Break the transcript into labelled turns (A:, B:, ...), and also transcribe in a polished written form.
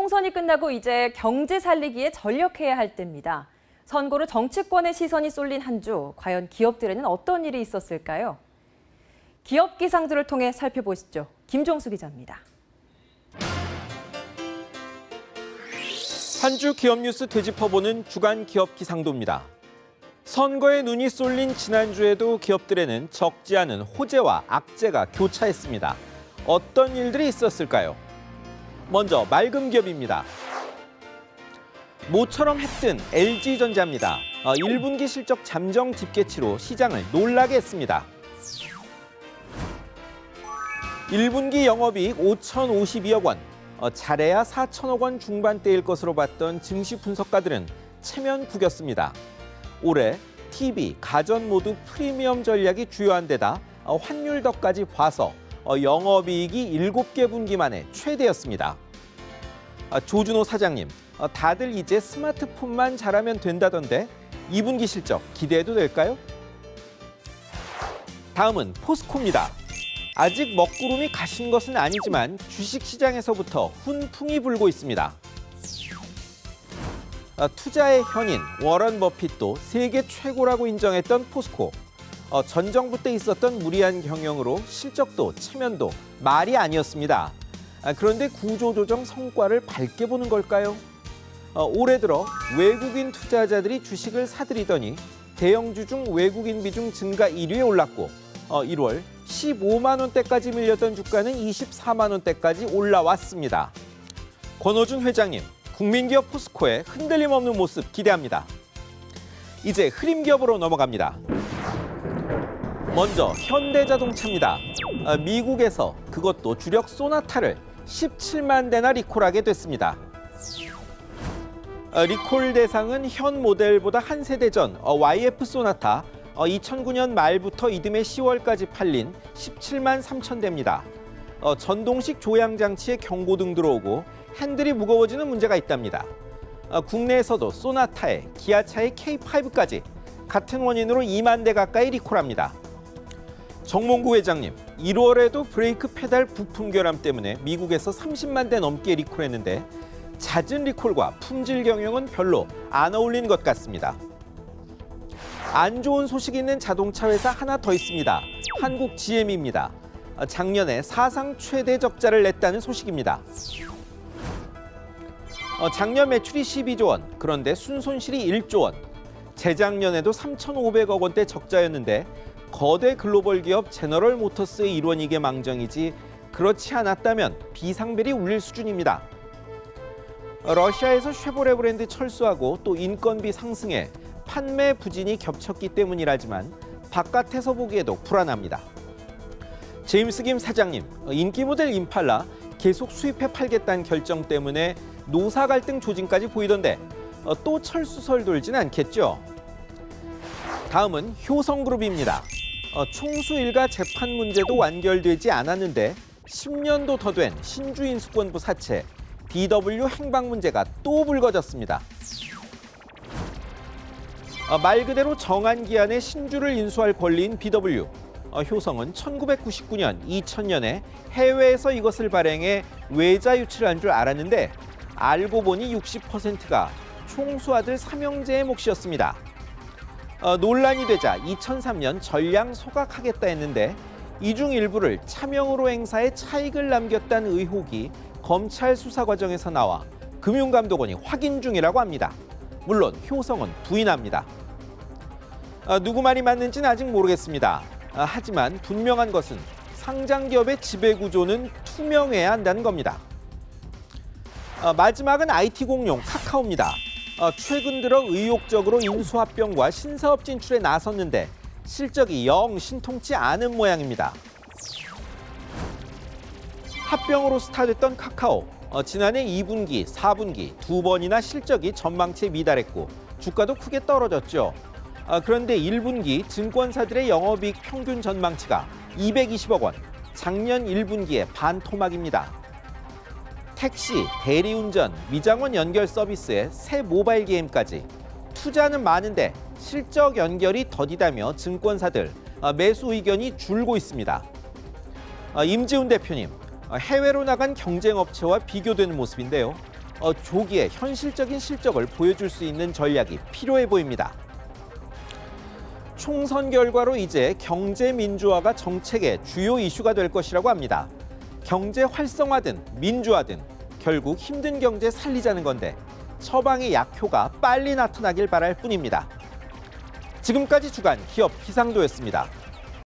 A: 총선이 끝나고 이제 경제 살리기에 전력해야 할 때입니다. 선거로 정치권의 시선이 쏠린 한 주, 과연 기업들에는 어떤 일이 있었을까요? 기업 기상들을 통해 살펴보시죠. 김종수 기자입니다.
B: 한 주 기업 뉴스 되짚어보는 주간 기업 기상도입니다. 선거에 눈이 쏠린 지난주에도 기업들에는 적지 않은 호재와 악재가 교차했습니다. 어떤 일들이 있었을까요? 먼저 맑은 기업입니다. 모처럼 했든 LG전자입니다. 1분기 실적 잠정 집계치로 시장을 놀라게 했습니다. 1분기 영업이익 5,052억 원, 잘해야 4천억 원 중반대일 것으로 봤던 증시 분석가들은 체면 구겼습니다. 올해 TV, 가전 모두 프리미엄 전략이 주요한 데다 환율 덕까지 봐서 영업이익이 7개 분기 만에 최대였습니다. 조준호 사장님, 다들 이제 스마트폰만 잘하면 된다던데 2분기 실적 기대해도 될까요? 다음은 포스코입니다. 아직 먹구름이 가신 것은 아니지만 주식시장에서부터 훈풍이 불고 있습니다. 투자의 현인 워런 버핏도 세계 최고라고 인정했던 포스코. 전 정부 때 있었던 무리한 경영으로 실적도 체면도 말이 아니었습니다. 그런데 구조조정 성과를 밝게 보는 걸까요? 올해 들어 외국인 투자자들이 주식을 사들이더니 대형주 중 외국인 비중 증가 1위에 올랐고 1월 15만 원대까지 밀렸던 주가는 24만 원대까지 올라왔습니다. 권호준 회장님, 국민기업 포스코의 흔들림 없는 모습 기대합니다. 이제 흐림기업으로 넘어갑니다. 먼저 현대자동차입니다. 미국에서 그것도 주력 소나타를 17만 대나 리콜하게 됐습니다. 리콜 대상은 현 모델보다 한 세대 전 YF 소나타 2009년 말부터 이듬해 10월까지 팔린 17만 3천 대입니다. 전동식 조향장치에 경고등 들어오고 핸들이 무거워지는 문제가 있답니다. 국내에서도 소나타에 기아차의 K5까지 같은 원인으로 2만 대 가까이 리콜합니다. 정몽구 회장님, 1월에도 브레이크 페달 부품 결함 때문에 미국에서 30만 대 넘게 리콜했는데 잦은 리콜과 품질 경영은 별로 안 어울리는 것 같습니다. 안 좋은 소식 있는 자동차 회사 하나 더 있습니다. 한국 GM입니다. 작년에 사상 최대 적자를 냈다는 소식입니다. 작년 매출이 12조 원, 그런데 순손실이 1조 원. 재작년에도 3,500억 원대 적자였는데 거대 글로벌 기업 제너럴 모터스의 일원이게 망정이지 그렇지 않았다면 비상벨이 울릴 수준입니다. 러시아에서 쉐보레 브랜드 철수하고 또 인건비 상승에 판매 부진이 겹쳤기 때문이라지만 바깥에서 보기에도 불안합니다. 제임스 김 사장님, 인기 모델 임팔라 계속 수입해 팔겠다는 결정 때문에 노사 갈등 조짐까지 보이던데 또 철수설 돌진 않겠죠? 다음은 효성그룹입니다. 총수 일가 재판 문제도 완결되지 않았는데 10년도 더 된 신주인수권부 사채 BW 행방 문제가 또 불거졌습니다. 말 그대로 정한 기한에 신주를 인수할 권리인 BW. 효성은 1999년, 2000년에 해외에서 이것을 발행해 외자 유치를 한 줄 알았는데 알고 보니 60%가 총수 아들 삼형제의 몫이었습니다. 논란이 되자 2003년 전량 소각하겠다 했는데 이 중 일부를 차명으로 행사해 차익을 남겼다는 의혹이 검찰 수사 과정에서 나와 금융감독원이 확인 중이라고 합니다. 물론 효성은 부인합니다. 누구 말이 맞는지는 아직 모르겠습니다. 하지만 분명한 것은 상장기업의 지배구조는 투명해야 한다는 겁니다. 마지막은 IT 공룡 카카오입니다. 최근 들어 의욕적으로 인수합병과 신사업 진출에 나섰는데 실적이 영 신통치 않은 모양입니다. 합병으로 스타됐던 카카오, 지난해 2분기, 4분기 두 번이나 실적이 전망치에 미달했고 주가도 크게 떨어졌죠. 그런데 1분기 증권사들의 영업이익 평균 전망치가 220억 원, 작년 1분기에 반토막입니다. 택시, 대리운전, 미장원 연결 서비스에 새 모바일 게임까지 투자는 많은데 실적 연결이 더디다며 증권사들 매수 의견이 줄고 있습니다. 임지훈 대표님, 해외로 나간 경쟁업체와 비교되는 모습인데요. 조기에 현실적인 실적을 보여줄 수 있는 전략이 필요해 보입니다. 총선 결과로 이제 경제 민주화가 정책의 주요 이슈가 될 것이라고 합니다. 경제 활성화든 민주화든 결국 힘든 경제 살리자는 건데 처방의 약효가 빨리 나타나길 바랄 뿐입니다. 지금까지 주간 기업 기상도였습니다.